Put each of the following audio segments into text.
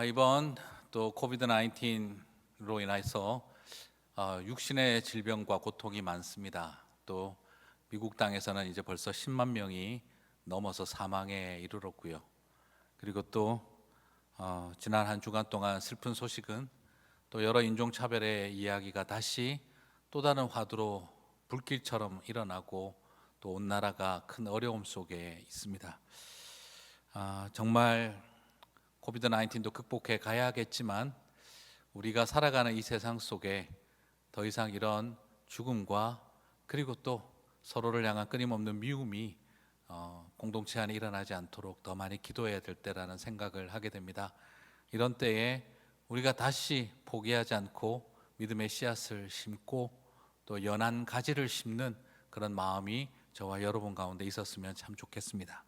이번 또 코비드 19로 인해서 육신의 질병과 고통이 많습니다. 또 미국 땅에서는 이제 벌써 10만 명이 넘어서 사망에 이르렀고요. 그리고 또 지난 한 주간 동안 슬픈 소식은 또 여러 인종차별의 이야기가 다시 또 다른 화두로 불길처럼 일어나고 또 온 나라가 큰 어려움 속에 있습니다. 정말 코비드 19도 극복해 가야겠지만 우리가 살아가는 이 세상 속에 더 이상 이런 죽음과 그리고 또 서로를 향한 끊임없는 미움이 공동체 안에 일어나지 않도록 더 많이 기도해야 될 때라는 생각을 하게 됩니다. 이런 때에 우리가 다시 포기하지 않고 믿음의 씨앗을 심고 또 연한 가지를 심는 그런 마음이 저와 여러분 가운데 있었으면 참 좋겠습니다.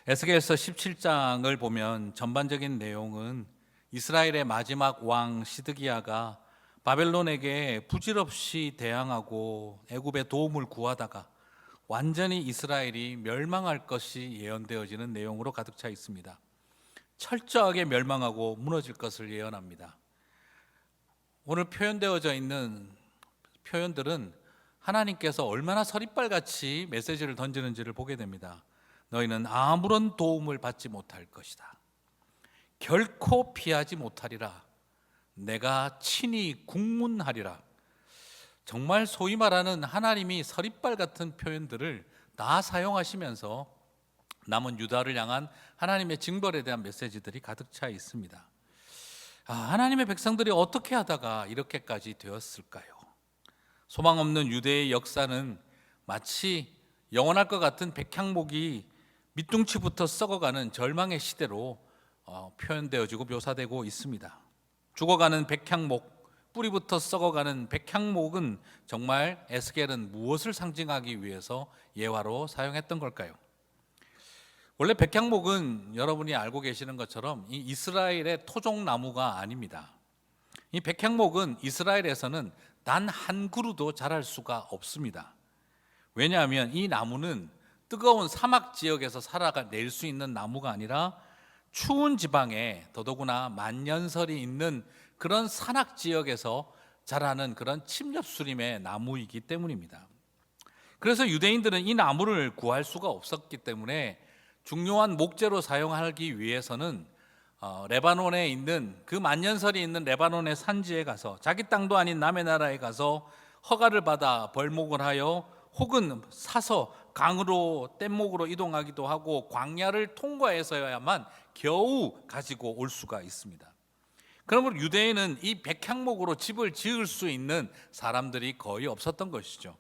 에스겔서 17장을 보면 전반적인 내용은 이스라엘의 마지막 왕 시드기야가 바벨론에게 부질없이 대항하고 애굽의 도움을 구하다가 완전히 이스라엘이 멸망할 것이 예언되어지는 내용으로 가득 차 있습니다. 철저하게 멸망하고 무너질 것을 예언합니다. 오늘 표현되어져 있는 표현들은 하나님께서 얼마나 서리빨같이 메시지를 던지는지를 보게 됩니다. 너희는 아무런 도움을 받지 못할 것이다. 결코 피하지 못하리라. 내가 친히 국문하리라. 정말 소위 말하는 하나님이 서리빨 같은 표현들을 다 사용하시면서 남은 유다를 향한 하나님의 징벌에 대한 메시지들이 가득 차 있습니다. 하나님의 백성들이 어떻게 하다가 이렇게까지 되었을까요? 소망 없는 유대의 역사는 마치 영원할 것 같은 백향목이 밑둥치부터 썩어가는 절망의 시대로 표현되어지고 묘사되고 있습니다. 죽어가는 백향목, 뿌리부터 썩어가는 백향목은 정말 에스겔은 무엇을 상징하기 위해서 예화로 사용했던 걸까요? 원래 백향목은 여러분이 알고 계시는 것처럼 이 이스라엘의 토종나무가 아닙니다. 이 백향목은 이스라엘에서는 단 한 그루도 자랄 수가 없습니다. 왜냐하면 이 나무는 뜨거운 사막 지역에서 살아낼 수 있는 나무가 아니라 추운 지방에 더더구나 만년설이 있는 그런 산악 지역에서 자라는 그런 침엽수림의 나무이기 때문입니다. 그래서 유대인들은 이 나무를 구할 수가 없었기 때문에 중요한 목재로 사용하기 위해서는 레바논에 있는 그 만년설이 있는 레바논의 산지에 가서 자기 땅도 아닌 남의 나라에 가서 허가를 받아 벌목을 하여 혹은 사서 강으로 뗏목으로 이동하기도 하고 광야를 통과해서야만 겨우 가지고 올 수가 있습니다. 그러므로 유대인은 이 백향목으로 집을 지을 수 있는 사람들이 거의 없었던 것이죠.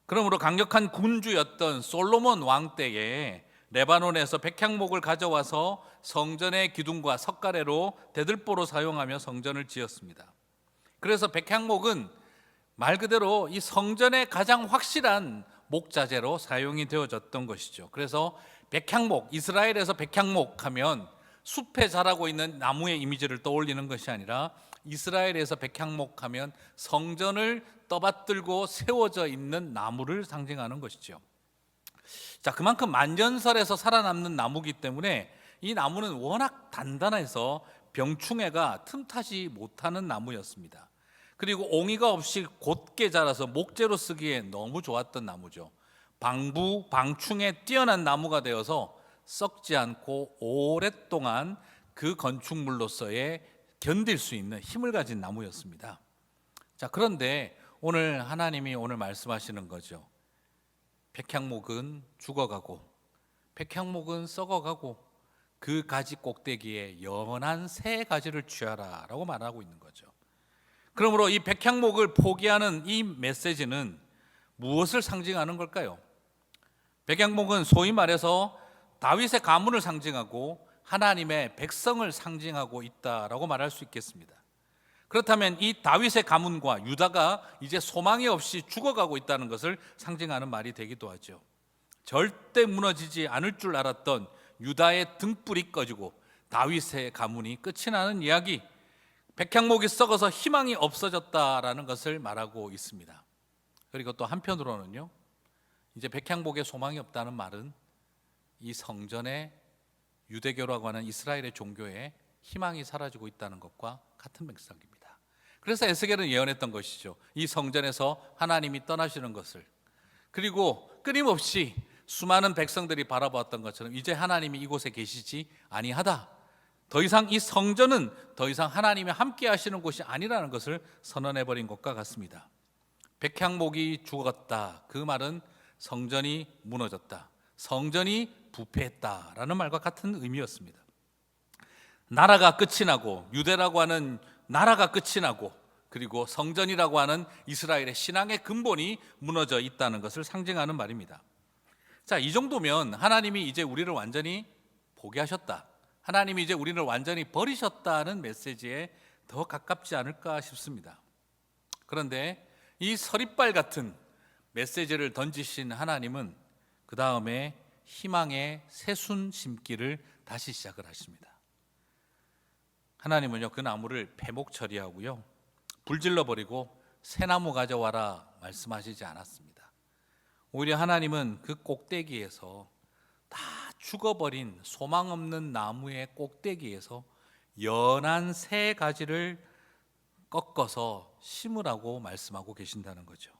그러므로 강력한 군주였던 솔로몬 왕 때에 레바논에서 백향목을 가져와서 성전의 기둥과 석가래로 대들보로 사용하며 성전을 지었습니다. 그래서 백향목은 말 그대로 이 성전의 가장 확실한 목자재로 사용이 되어졌던 것이죠. 그래서 백향목, 이스라엘에서 백향목 하면 숲에 자라고 있는 나무의 이미지를 떠올리는 것이 아니라 이스라엘에서 백향목 하면 성전을 떠받들고 세워져 있는 나무를 상징하는 것이죠. 자, 그만큼 만년설에서 살아남는 나무이기 때문에 이 나무는 워낙 단단해서 병충해가 틈타지 못하는 나무였습니다. 그리고 옹이가 없이 곧게 자라서 목재로 쓰기에 너무 좋았던 나무죠. 방부, 방충에 뛰어난 나무가 되어서 썩지 않고 오랫동안 그 건축물로서의 견딜 수 있는 힘을 가진 나무였습니다. 자, 그런데 오늘 하나님이 오늘 말씀하시는 거죠. 백향목은 죽어가고 백향목은 썩어가고 그 가지 꼭대기에 연한 새 가지를 취하라 라고 말하고 있는 거죠. 그러므로 이 백향목을 포기하는 이 메시지는 무엇을 상징하는 걸까요? 백향목은 소위 말해서 다윗의 가문을 상징하고 하나님의 백성을 상징하고 있다라고 말할 수 있겠습니다. 그렇다면 이 다윗의 가문과 유다가 이제 소망이 없이 죽어가고 있다는 것을 상징하는 말이 되기도 하죠. 절대 무너지지 않을 줄 알았던 유다의 등불이 꺼지고 다윗의 가문이 끝이 나는 이야기, 백향목이 썩어서 희망이 없어졌다라는 것을 말하고 있습니다. 그리고 또 한편으로는요, 이제 백향목에 소망이 없다는 말은 이 성전에 유대교라고 하는 이스라엘의 종교에 희망이 사라지고 있다는 것과 같은 맥락입니다. 그래서 에스겔은 예언했던 것이죠. 이 성전에서 하나님이 떠나시는 것을, 그리고 끊임없이 수많은 백성들이 바라보았던 것처럼 이제 하나님이 이곳에 계시지 아니하다, 더 이상 이 성전은 더 이상 하나님이 함께 하시는 곳이 아니라는 것을 선언해버린 것과 같습니다. 백향목이 죽었다, 그 말은 성전이 무너졌다, 성전이 부패했다라는 말과 같은 의미였습니다. 나라가 끝이 나고, 유대라고 하는 나라가 끝이 나고, 그리고 성전이라고 하는 이스라엘의 신앙의 근본이 무너져 있다는 것을 상징하는 말입니다. 자, 이 정도면 하나님이 이제 우리를 완전히 포기하셨다, 하나님이 이제 우리를 완전히 버리셨다는 메시지에 더 가깝지 않을까 싶습니다. 그런데 이 서리빨 같은 메시지를 던지신 하나님은 그 다음에 희망의 새순 심기를 다시 시작을 하십니다. 하나님은요, 그 나무를 폐목 처리하고요, 불질러 버리고 새 나무 가져와라 말씀하시지 않았습니다. 오히려 하나님은 그 꼭대기에서, 다 죽어버린 소망 없는 나무의 꼭대기에서 연한 새 가지를 꺾어서 심으라고 말씀하고 계신다는 거죠.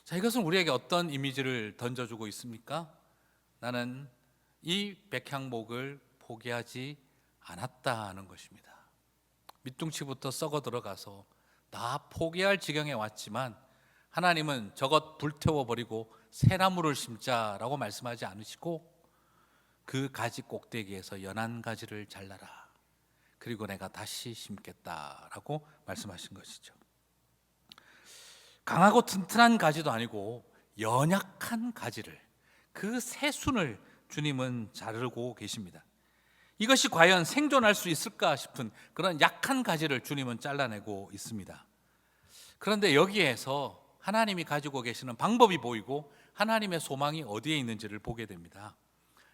자, 이것은 우리에게 어떤 이미지를 던져주고 있습니까? 나는 이 백향목을 포기하지 않았다는 것입니다. 밑둥치부터 썩어 들어가서 다 포기할 지경에 왔지만 하나님은 저것 불태워버리고 새 나무를 심자라고 말씀하지 않으시고, 그 가지 꼭대기에서 연한 가지를 잘라라, 그리고 내가 다시 심겠다라고 말씀하신 것이죠. 강하고 튼튼한 가지도 아니고 연약한 가지를, 그 새순을 주님은 자르고 계십니다. 이것이 과연 생존할 수 있을까 싶은 그런 약한 가지를 주님은 잘라내고 있습니다. 그런데 여기에서 하나님이 가지고 계시는 방법이 보이고 하나님의 소망이 어디에 있는지를 보게 됩니다.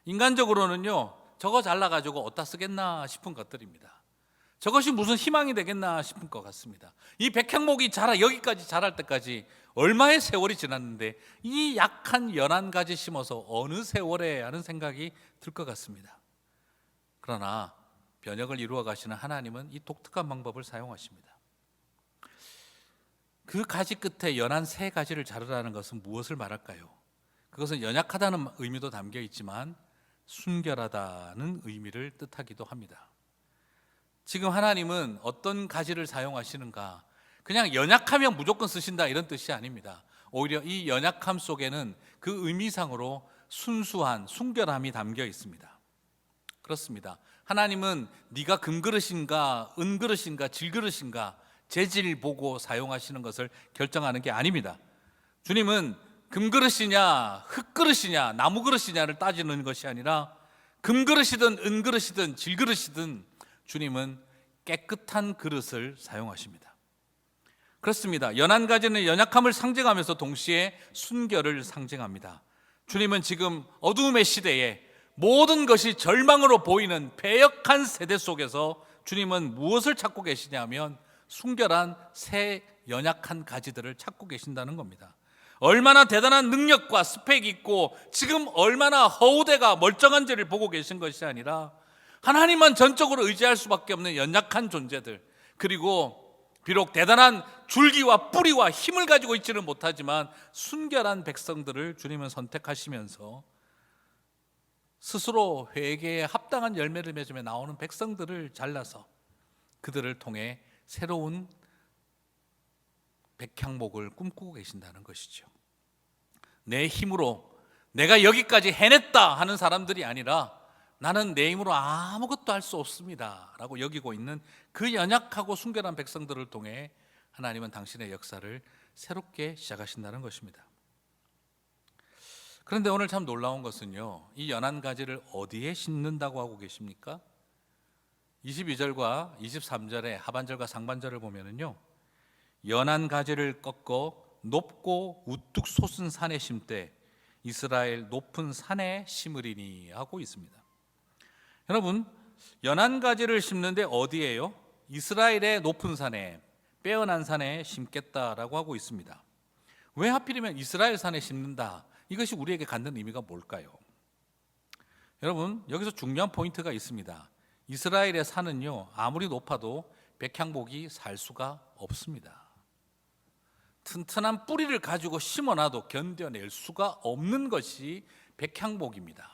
인간적으로는요, 저거 잘라가지고 어디다 쓰겠나 싶은 것들입니다. 저것이 무슨 희망이 되겠나 싶은 것 같습니다. 이 백향목이 여기까지 자랄 때까지 얼마의 세월이 지났는데 이 약한 연한 가지 심어서 어느 세월에 하는 생각이 들 것 같습니다. 그러나 변혁을 이루어 가시는 하나님은 이 독특한 방법을 사용하십니다. 그 가지 끝에 연한 새 가지를 자르라는 것은 무엇을 말할까요? 그것은 연약하다는 의미도 담겨 있지만 순결하다는 의미를 뜻하기도 합니다. 지금 하나님은 어떤 가지를 사용하시는가, 그냥 연약하면 무조건 쓰신다 이런 뜻이 아닙니다. 오히려 이 연약함 속에는 그 의미상으로 순수한 순결함이 담겨 있습니다. 그렇습니다. 하나님은 네가 금그릇인가 은그릇인가 질그릇인가 재질 보고 사용하시는 것을 결정하는 게 아닙니다. 주님은 금그릇이냐 흙그릇이냐 나무그릇이냐를 따지는 것이 아니라 금그릇이든 은그릇이든 질그릇이든 주님은 깨끗한 그릇을 사용하십니다. 그렇습니다. 연한 가지는 연약함을 상징하면서 동시에 순결을 상징합니다. 주님은 지금 어두움의 시대에 모든 것이 절망으로 보이는 패역한 세대 속에서 주님은 무엇을 찾고 계시냐면 순결한 새 연약한 가지들을 찾고 계신다는 겁니다. 얼마나 대단한 능력과 스펙이 있고 지금 얼마나 허우대가 멀쩡한지를 보고 계신 것이 아니라 하나님만 전적으로 의지할 수밖에 없는 연약한 존재들, 그리고 비록 대단한 줄기와 뿌리와 힘을 가지고 있지는 못하지만 순결한 백성들을 주님은 선택하시면서 스스로 회개에 합당한 열매를 맺으며 나오는 백성들을 잘라서 그들을 통해 새로운 백향목을 꿈꾸고 계신다는 것이죠. 내 힘으로 내가 여기까지 해냈다 하는 사람들이 아니라 나는 내 힘으로 아무것도 할 수 없습니다 라고 여기고 있는 그 연약하고 순결한 백성들을 통해 하나님은 당신의 역사를 새롭게 시작하신다는 것입니다. 그런데 오늘 참 놀라운 것은요, 이 연한 가지를 어디에 심는다고 하고 계십니까? 22절과 23절의 하반절과 상반절을 보면은요, 연한 가지를 꺾어 높고 우뚝 솟은 산에 심되 이스라엘 높은 산에 심으리니 하고 있습니다. 여러분, 연한 가지를 심는데 어디예요? 이스라엘의 높은 산에, 빼어난 산에 심겠다라고 하고 있습니다. 왜 하필이면 이스라엘 산에 심는다? 이것이 우리에게 갖는 의미가 뭘까요? 여러분, 여기서 중요한 포인트가 있습니다. 이스라엘의 산은요, 아무리 높아도 백향목이 살 수가 없습니다. 튼튼한 뿌리를 가지고 심어놔도 견뎌낼 수가 없는 것이 백향목입니다.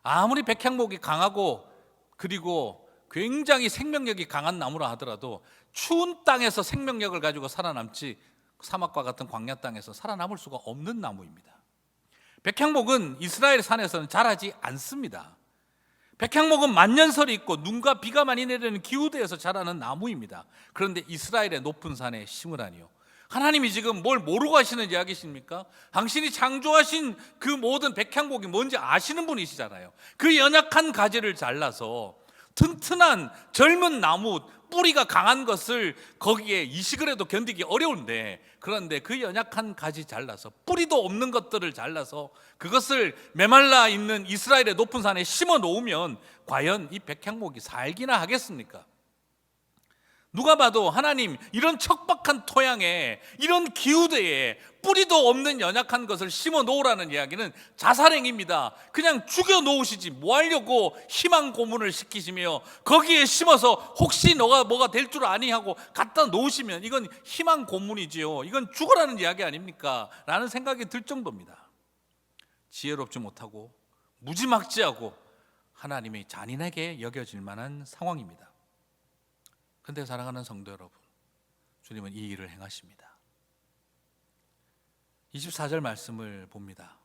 아무리 백향목이 강하고 그리고 굉장히 생명력이 강한 나무라 하더라도 추운 땅에서 생명력을 가지고 살아남지 사막과 같은 광야 땅에서 살아남을 수가 없는 나무입니다. 백향목은 이스라엘 산에서는 자라지 않습니다. 백향목은 만년설이 있고 눈과 비가 많이 내리는 기후대에서 자라는 나무입니다. 그런데 이스라엘의 높은 산에 심으라니요. 하나님이 지금 뭘 모르고 하시는 이야기십니까? 당신이 창조하신 그 모든 백향목이 뭔지 아시는 분이시잖아요. 그 연약한 가지를 잘라서 튼튼한 젊은 나무, 뿌리가 강한 것을 거기에 이식을 해도 견디기 어려운데, 그런데 그 연약한 가지 잘라서 뿌리도 없는 것들을 잘라서 그것을 메말라 있는 이스라엘의 높은 산에 심어 놓으면 과연 이 백향목이 살기나 하겠습니까? 누가 봐도 하나님 이런 척박한 토양에 이런 기후대에 뿌리도 없는 연약한 것을 심어 놓으라는 이야기는 자살행위입니다. 그냥 죽여 놓으시지 뭐 하려고 희망 고문을 시키시며 거기에 심어서 혹시 너가 뭐가 될 줄 아니 하고 갖다 놓으시면 이건 희망 고문이지요. 이건 죽으라는 이야기 아닙니까? 라는 생각이 들 정도입니다. 지혜롭지 못하고 무지막지하고 하나님이 잔인하게 여겨질 만한 상황입니다. 그런데 사랑하는 성도 여러분, 주님은 이 일을 행하십니다. 24절 말씀을 봅니다.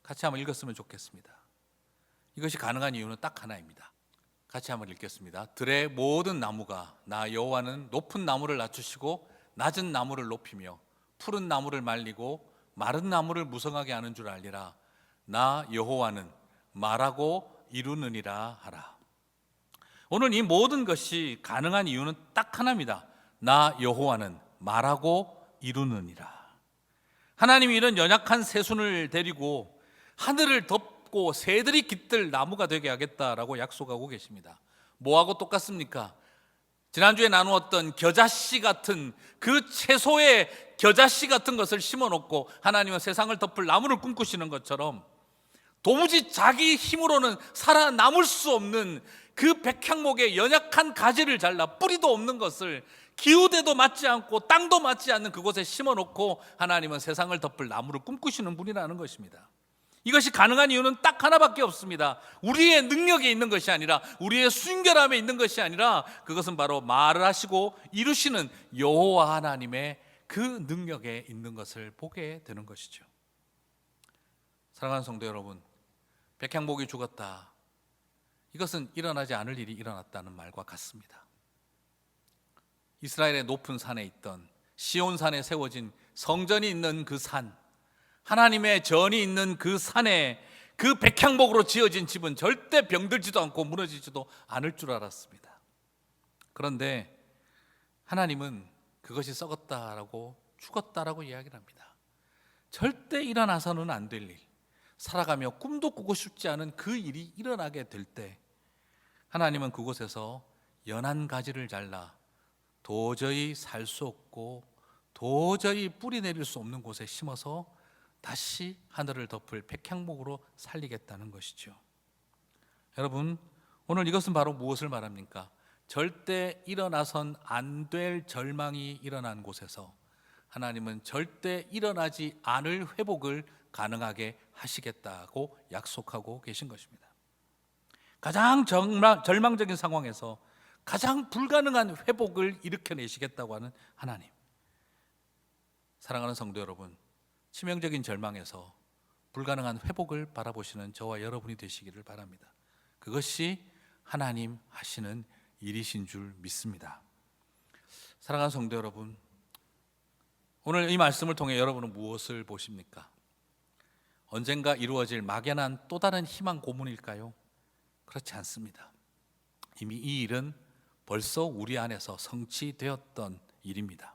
같이 한번 읽었으면 좋겠습니다. 이것이 가능한 이유는 딱 하나입니다. 같이 한번 읽겠습니다. 들의 모든 나무가 나 여호와는 높은 나무를 낮추시고 낮은 나무를 높이며 푸른 나무를 말리고 마른 나무를 무성하게 하는 줄 알리라. 나 여호와는 말하고 이루느니라 하라. 오늘 이 모든 것이 가능한 이유는 딱 하나입니다. 나 여호와는 말하고 이루느니라. 하나님이 이런 연약한 새순을 데리고 하늘을 덮고 새들이 깃들 나무가 되게 하겠다라고 약속하고 계십니다. 뭐하고 똑같습니까? 지난주에 나누었던 겨자씨 같은 그 채소의 겨자씨 같은 것을 심어놓고 하나님은 세상을 덮을 나무를 꿈꾸시는 것처럼 도무지 자기 힘으로는 살아남을 수 없는 그 백향목의 연약한 가지를 잘라 뿌리도 없는 것을 기후대도 맞지 않고 땅도 맞지 않는 그곳에 심어놓고 하나님은 세상을 덮을 나무를 꿈꾸시는 분이라는 것입니다. 이것이 가능한 이유는 딱 하나밖에 없습니다. 우리의 능력에 있는 것이 아니라 우리의 순결함에 있는 것이 아니라 그것은 바로 말을 하시고 이루시는 여호와 하나님의 그 능력에 있는 것을 보게 되는 것이죠. 사랑하는 성도 여러분, 백향목이 죽었다. 이것은 일어나지 않을 일이 일어났다는 말과 같습니다. 이스라엘의 높은 산에 있던 시온산에 세워진 성전이 있는 그 산, 하나님의 전이 있는 그 산에 그 백향목으로 지어진 집은 절대 병들지도 않고 무너지지도 않을 줄 알았습니다. 그런데 하나님은 그것이 썩었다라고 죽었다라고 이야기를 합니다. 절대 일어나서는 안 될 일, 살아가며 꿈도 꾸고 싶지 않은 그 일이 일어나게 될 때 하나님은 그곳에서 연한 가지를 잘라 도저히 살 수 없고 도저히 뿌리 내릴 수 없는 곳에 심어서 다시 하늘을 덮을 백향목으로 살리겠다는 것이죠. 여러분, 오늘 이것은 바로 무엇을 말합니까? 절대 일어나선 안 될 절망이 일어난 곳에서 하나님은 절대 일어나지 않을 회복을 가능하게 하시겠다고 약속하고 계신 것입니다. 가장 절망적인 상황에서 가장 불가능한 회복을 일으켜내시겠다고 하는 하나님. 사랑하는 성도 여러분, 치명적인 절망에서 불가능한 회복을 바라보시는 저와 여러분이 되시기를 바랍니다. 그것이 하나님 하시는 일이신 줄 믿습니다. 사랑하는 성도 여러분, 오늘 이 말씀을 통해 여러분은 무엇을 보십니까? 언젠가 이루어질 막연한 또 다른 희망 고문일까요? 그렇지 않습니다. 이미 이 일은 벌써 우리 안에서 성취되었던 일입니다.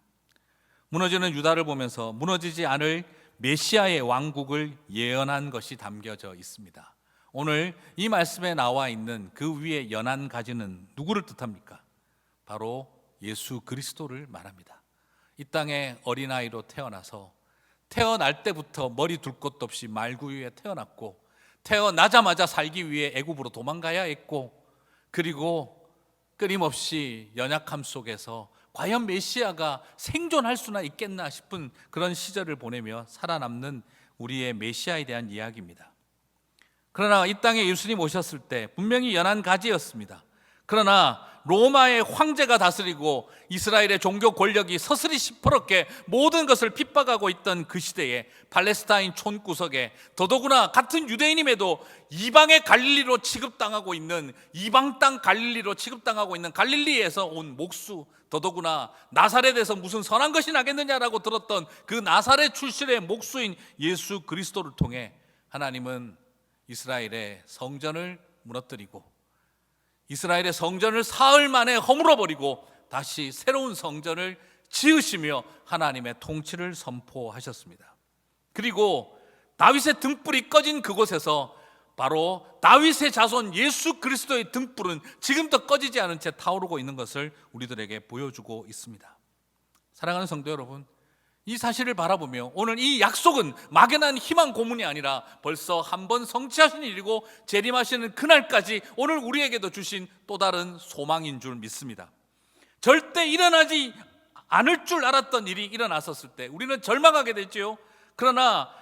무너지는 유다를 보면서 무너지지 않을 메시아의 왕국을 예언한 것이 담겨져 있습니다. 오늘 이 말씀에 나와 있는 그 위에 연한 가지는 누구를 뜻합니까? 바로 예수 그리스도를 말합니다. 이 땅에 어린아이로 태어나서 태어날 때부터 머리 둘 곳도 없이 말구유에 태어났고 태어나자마자 살기 위해 애굽으로 도망가야 했고 그리고 끊임없이 연약함 속에서 과연 메시아가 생존할 수나 있겠나 싶은 그런 시절을 보내며 살아남는 우리의 메시아에 대한 이야기입니다. 그러나 이 땅에 예수님 오셨을 때 분명히 연한 가지였습니다. 그러나 로마의 황제가 다스리고 이스라엘의 종교 권력이 서슬이 시퍼렇게 모든 것을 핍박하고 있던 그 시대에 팔레스타인 촌구석에 더더구나 같은 유대인임에도 이방의 갈릴리로 취급당하고 있는, 이방 땅 갈릴리로 취급당하고 있는 갈릴리에서 온 목수, 더더구나 나사렛에서 무슨 선한 것이 나겠느냐라고 들었던 그 나사렛 출신의 목수인 예수 그리스도를 통해 하나님은 이스라엘의 성전을 무너뜨리고 이스라엘의 성전을 사흘 만에 허물어버리고 다시 새로운 성전을 지으시며 하나님의 통치를 선포하셨습니다. 그리고 다윗의 등불이 꺼진 그곳에서 바로 다윗의 자손 예수 그리스도의 등불은 지금도 꺼지지 않은 채 타오르고 있는 것을 우리들에게 보여주고 있습니다. 사랑하는 성도 여러분, 이 사실을 바라보며 오늘 이 약속은 막연한 희망 고문이 아니라 벌써 한번 성취하신 일이고 재림하시는 그날까지 오늘 우리에게도 주신 또 다른 소망인 줄 믿습니다. 절대 일어나지 않을 줄 알았던 일이 일어났었을 때 우리는 절망하게 됐지요. 그러나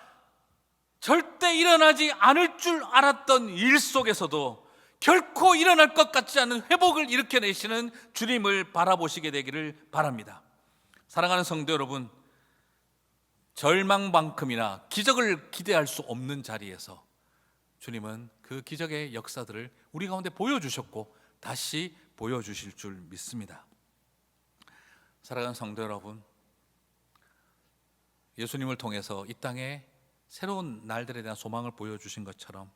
절대 일어나지 않을 줄 알았던 일 속에서도 결코 일어날 것 같지 않은 회복을 일으켜내시는 주님을 바라보시게 되기를 바랍니다. 사랑하는 성도 여러분, 절망만큼이나 기적을 기대할 수 없는 자리에서 주님은 그 기적의 역사들을 우리 가운데 보여주셨고 다시 보여주실 줄 믿습니다. 사랑하는 성도 여러분, 예수님을 통해서 이 땅에 새로운 날들에 대한 소망을 보여주신 것처럼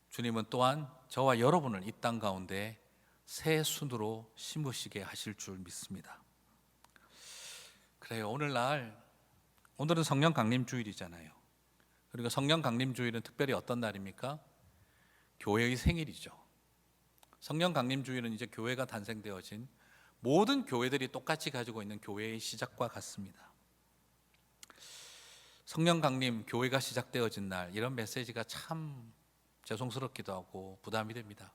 주님은 또한 저와 여러분을 이 땅 가운데 새 순으로 심으시게 하실 줄 믿습니다. 그래요, 오늘은 성령 강림 주일이잖아요. 그리고 성령 강림 주일은 특별히 어떤 날입니까? 교회의 생일이죠. 성령 강림 주일은 이제 교회가 탄생되어진 모든 교회들이 똑같이 가지고 있는 교회의 시작과 같습니다. 성령 강림, 교회가 시작되어진 날, 이런 메시지가 참 죄송스럽기도 하고 부담이 됩니다.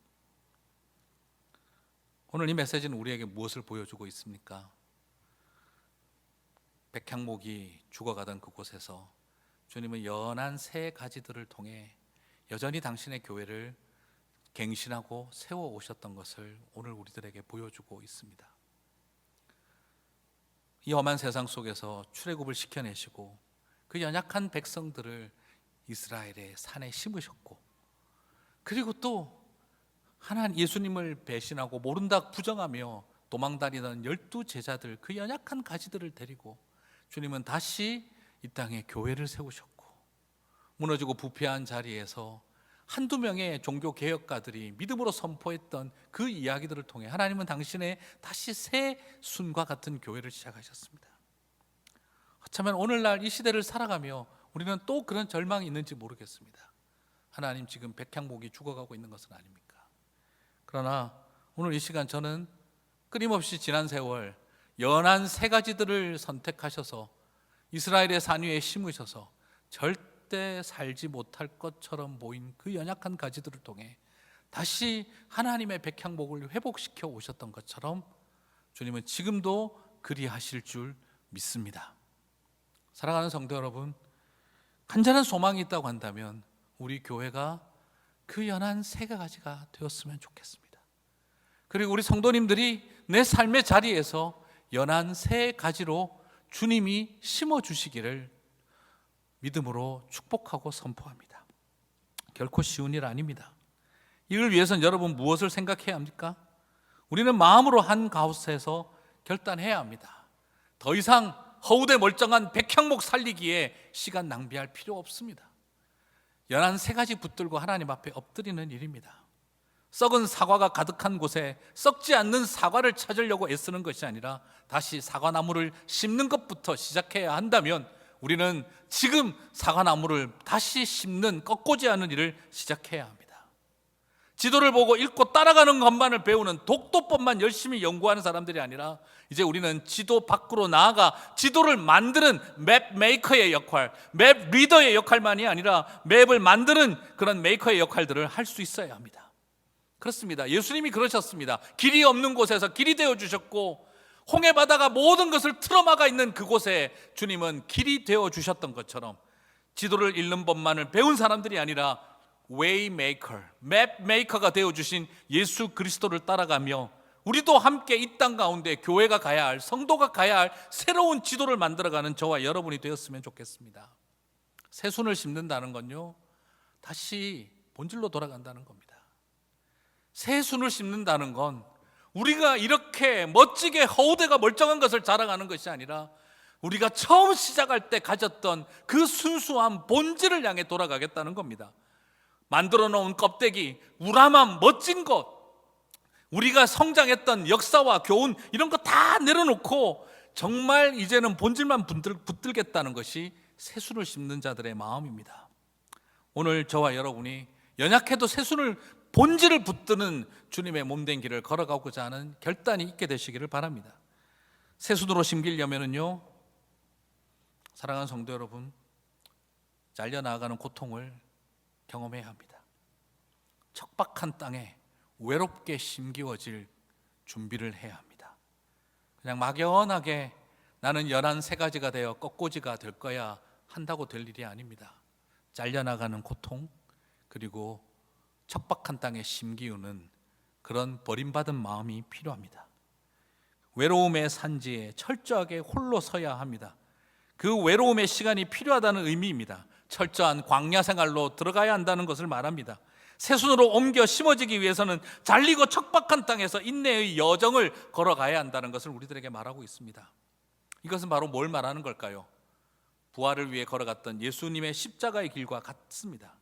오늘 이 메시지는 우리에게 무엇을 보여주고 있습니까? 백향목이 죽어가던 그곳에서 주님은 연한 새 가지들을 통해 여전히 당신의 교회를 갱신하고 세워 오셨던 것을 오늘 우리들에게 보여주고 있습니다. 이 험한 세상 속에서 출애굽을 시켜내시고 그 연약한 백성들을 이스라엘의 산에 심으셨고, 그리고 또 하나님 예수님을 배신하고 모른다 부정하며 도망다니던 12 제자들, 그 연약한 가지들을 데리고 주님은 다시 이 땅에 교회를 세우셨고, 무너지고 부패한 자리에서 한두 명의 종교 개혁가들이 믿음으로 선포했던 그 이야기들을 통해 하나님은 당신의 다시 새 순과 같은 교회를 시작하셨습니다. 어쩌면 오늘날 이 시대를 살아가며 우리는 또 그런 절망이 있는지 모르겠습니다. 하나님, 지금 백향목이 죽어가고 있는 것은 아닙니까? 그러나 오늘 이 시간 저는 끊임없이 지난 세월 연한 새 가지들을 선택하셔서 이스라엘의 산 위에 심으셔서 절대 살지 못할 것처럼 보인 그 연약한 가지들을 통해 다시 하나님의 백향목을 회복시켜 오셨던 것처럼 주님은 지금도 그리하실 줄 믿습니다. 사랑하는 성도 여러분, 간절한 소망이 있다고 한다면 우리 교회가 그 연한 새 가지가 되었으면 좋겠습니다. 그리고 우리 성도님들이 내 삶의 자리에서 연한 새 가지로 주님이 심어주시기를 믿음으로 축복하고 선포합니다. 결코 쉬운 일 아닙니다. 이를 위해서는 여러분 무엇을 생각해야 합니까? 우리는 마음으로 한 가운데서 결단해야 합니다. 더 이상 허우대 멀쩡한 백향목 살리기에 시간 낭비할 필요 없습니다. 연한 새 가지 붙들고 하나님 앞에 엎드리는 일입니다. 썩은 사과가 가득한 곳에 썩지 않는 사과를 찾으려고 애쓰는 것이 아니라 다시 사과나무를 심는 것부터 시작해야 한다면 우리는 지금 사과나무를 다시 심는 꺾고지 않은 일을 시작해야 합니다. 지도를 보고 읽고 따라가는 것만을 배우는 독도법만 열심히 연구하는 사람들이 아니라 이제 우리는 지도 밖으로 나아가 지도를 만드는 맵 메이커의 역할, 맵 리더의 역할만이 아니라 맵을 만드는 그런 메이커의 역할들을 할 수 있어야 합니다. 그렇습니다. 예수님이 그러셨습니다. 길이 없는 곳에서 길이 되어주셨고, 홍해바다가 모든 것을 틀어막아 있는 그곳에 주님은 길이 되어주셨던 것처럼, 지도를 읽는 법만을 배운 사람들이 아니라 웨이메이커, 맵메이커가 되어주신 예수 그리스도를 따라가며 우리도 함께 이 땅 가운데 교회가 가야 할, 성도가 가야 할 새로운 지도를 만들어가는 저와 여러분이 되었으면 좋겠습니다. 새순을 심는다는 건요, 다시 본질로 돌아간다는 겁니다. 새순을 심는다는 건 우리가 이렇게 멋지게 허우대가 멀쩡한 것을 자랑하는 것이 아니라 우리가 처음 시작할 때 가졌던 그 순수한 본질을 향해 돌아가겠다는 겁니다. 만들어 놓은 껍데기, 우람함, 멋진 것, 우리가 성장했던 역사와 교훈, 이런 거 다 내려놓고 정말 이제는 본질만 붙들겠다는 것이 새순을 심는 자들의 마음입니다. 오늘 저와 여러분이 연약해도 새순을, 본질을 붙드는 주님의 몸된 길을 걸어가고자 하는 결단이 있게 되시기를 바랍니다. 새순으로 심기려면요, 사랑하는 성도 여러분, 잘려나가는 고통을 경험해야 합니다. 척박한 땅에 외롭게 심기워질 준비를 해야 합니다. 그냥 막연하게 나는 연한 새 가지가 되어 꺾꽂이가 될 거야 한다고 될 일이 아닙니다. 잘려나가는 고통, 그리고 척박한 땅에 심기우는 그런 버림받은 마음이 필요합니다. 외로움의 산지에 철저하게 홀로 서야 합니다. 그 외로움의 시간이 필요하다는 의미입니다. 철저한 광야 생활로 들어가야 한다는 것을 말합니다. 새순으로 옮겨 심어지기 위해서는 잘리고 척박한 땅에서 인내의 여정을 걸어가야 한다는 것을 우리들에게 말하고 있습니다. 이것은 바로 뭘 말하는 걸까요? 부활을 위해 걸어갔던 예수님의 십자가의 길과 같습니다.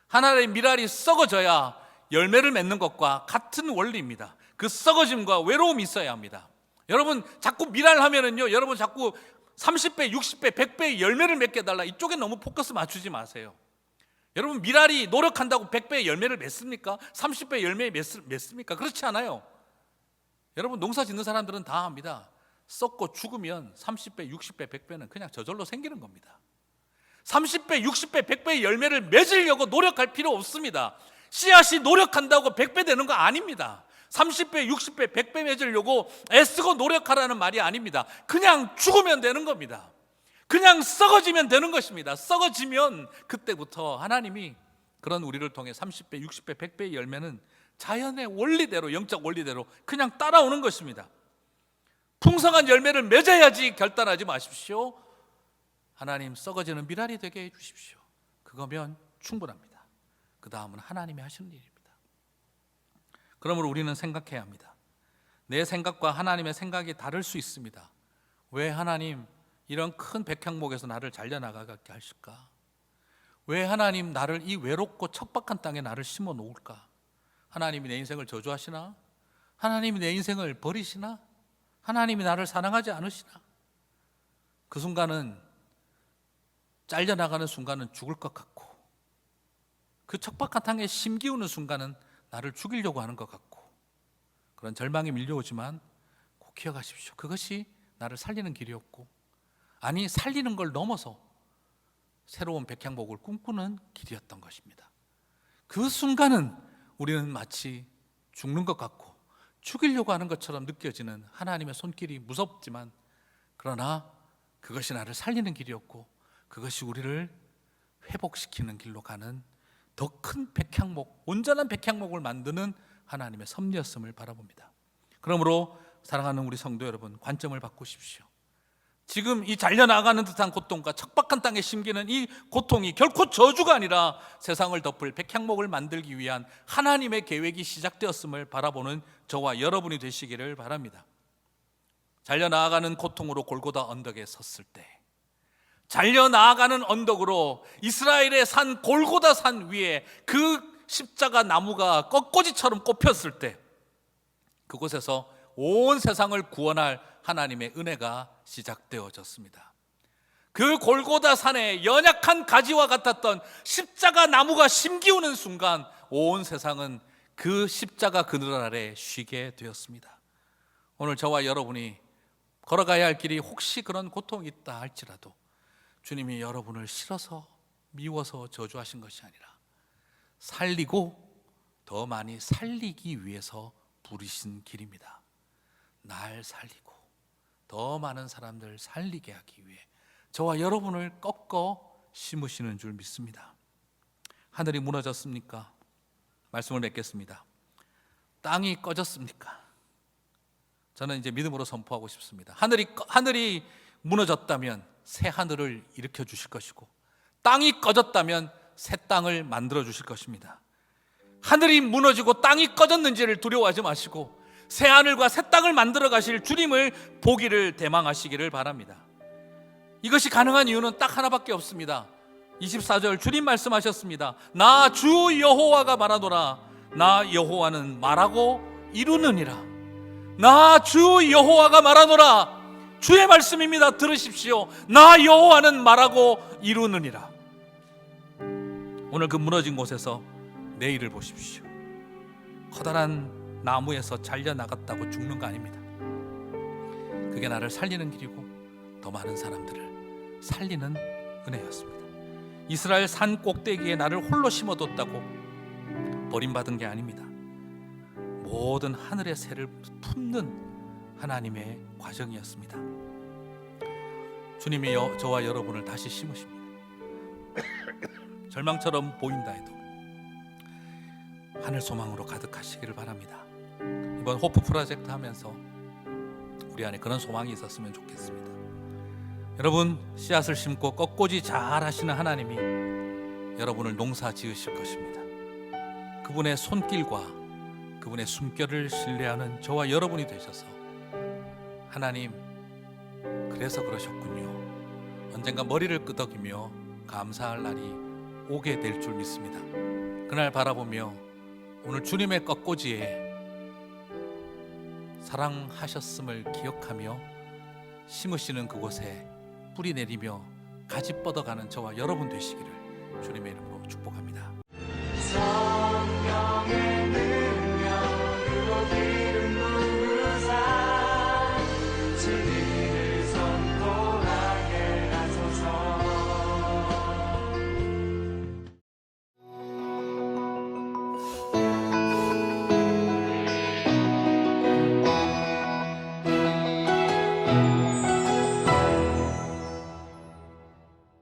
하나의 밀알이 썩어져야 열매를 맺는 것과 같은 원리입니다. 그 썩어짐과 외로움이 있어야 합니다. 여러분 자꾸 밀알 하면은요, 여러분 자꾸 30배, 60배, 100배의 열매를 맺게 해달라, 이쪽에 너무 포커스 맞추지 마세요. 여러분 밀알이 노력한다고 100배의 열매를 맺습니까? 30배의 열매 맺습니까? 그렇지 않아요. 여러분 농사 짓는 사람들은 다 합니다. 썩고 죽으면 30배, 60배, 100배는 그냥 저절로 생기는 겁니다. 30배, 60배, 100배의 열매를 맺으려고 노력할 필요 없습니다. 씨앗이 노력한다고 100배 되는 거 아닙니다. 30배, 60배, 100배 맺으려고 애쓰고 노력하라는 말이 아닙니다. 그냥 죽으면 되는 겁니다. 그냥 썩어지면 되는 것입니다. 썩어지면 그때부터 하나님이 그런 우리를 통해 30배, 60배, 100배의 열매는 자연의 원리대로, 영적 원리대로 그냥 따라오는 것입니다. 풍성한 열매를 맺어야지 결단하지 마십시오. 하나님, 썩어지는 밀알이 되게 해 주십시오. 그거면 충분합니다. 그 다음은 하나님이 하시는 일입니다. 그러므로 우리는 생각해야 합니다. 내 생각과 하나님의 생각이 다를 수 있습니다. 왜 하나님 이런 큰 백향목에서 나를 잘려나가게 하실까? 왜 하나님 나를 이 외롭고 척박한 땅에 나를 심어 놓을까? 하나님이 내 인생을 저주하시나? 하나님이 내 인생을 버리시나? 하나님이 나를 사랑하지 않으시나? 그 순간은, 잘려나가는 순간은 죽을 것 같고, 그 척박한 땅에 심기우는 순간은 나를 죽이려고 하는 것 같고, 그런 절망이 밀려오지만 꼭 기억하십시오. 그것이 나를 살리는 길이었고, 아니 살리는 걸 넘어서 새로운 백향목을 꿈꾸는 길이었던 것입니다. 그 순간은 우리는 마치 죽는 것 같고 죽이려고 하는 것처럼 느껴지는 하나님의 손길이 무섭지만, 그러나 그것이 나를 살리는 길이었고, 그것이 우리를 회복시키는 길로 가는 더 큰 백향목, 온전한 백향목을 만드는 하나님의 섭리였음을 바라봅니다. 그러므로 사랑하는 우리 성도 여러분, 관점을 바꾸십시오. 지금 이 잘려나가는 듯한 고통과 척박한 땅에 심기는 이 고통이 결코 저주가 아니라 세상을 덮을 백향목을 만들기 위한 하나님의 계획이 시작되었음을 바라보는 저와 여러분이 되시기를 바랍니다. 잘려나가는 고통으로 골고다 언덕에 섰을 때, 잘려나가는 언덕으로 이스라엘의 산 골고다 산 위에 그 십자가 나무가 꺾꽂이처럼 꼽혔을 때, 그곳에서 온 세상을 구원할 하나님의 은혜가 시작되어졌습니다. 그 골고다 산에 연약한 가지와 같았던 십자가 나무가 심기우는 순간 온 세상은 그 십자가 그늘 아래 쉬게 되었습니다. 오늘 저와 여러분이 걸어가야 할 길이 혹시 그런 고통이 있다 할지라도, 주님이 여러분을 싫어서 미워서 저주하신 것이 아니라 살리고 더 많이 살리기 위해서 부르신 길입니다. 날 살리고 더 많은 사람들 살리게 하기 위해 저와 여러분을 꺾어 심으시는 줄 믿습니다. 하늘이 무너졌습니까? 말씀을 맺겠습니다. 땅이 꺼졌습니까? 저는 이제 믿음으로 선포하고 싶습니다. 하늘이 무너졌다면 새 하늘을 일으켜 주실 것이고, 땅이 꺼졌다면 새 땅을 만들어 주실 것입니다. 하늘이 무너지고 땅이 꺼졌는지를 두려워하지 마시고 새 하늘과 새 땅을 만들어 가실 주님을 보기를 대망하시기를 바랍니다. 이것이 가능한 이유는 딱 하나밖에 없습니다. 24절 주님 말씀하셨습니다. 나 주 여호와가 말하노라. 나 여호와는 말하고 이루느니라. 나 주 여호와가 말하노라. 주의 말씀입니다. 들으십시오. 나 여호와는 말하고 이루느니라. 오늘 그 무너진 곳에서 내일을 보십시오. 커다란 나무에서 잘려나갔다고 죽는 거 아닙니다. 그게 나를 살리는 길이고 더 많은 사람들을 살리는 은혜였습니다. 이스라엘 산 꼭대기에 나를 홀로 심어뒀다고 버림받은 게 아닙니다. 모든 하늘의 새를 품는 하나님의 과정이었습니다. 주님이 저와 여러분을 다시 심으십니다. 절망처럼 보인다 해도 하늘 소망으로 가득하시기를 바랍니다. 이번 호프 프로젝트 하면서 우리 안에 그런 소망이 있었으면 좋겠습니다. 여러분, 씨앗을 심고 꺾고지 잘 하시는 하나님이 여러분을 농사 지으실 것입니다. 그분의 손길과 그분의 숨결을 신뢰하는 저와 여러분이 되셔서 하나님, 그래서 그러셨군요, 언젠가 머리를 끄덕이며 감사할 날이 오게 될 줄 믿습니다. 그날 바라보며 오늘 주님의 꺾고지에 사랑하셨음을 기억하며 심으시는 그곳에 뿌리 내리며 가지 뻗어가는 저와 여러분 되시기를 주님의 이름으로 축복합니다.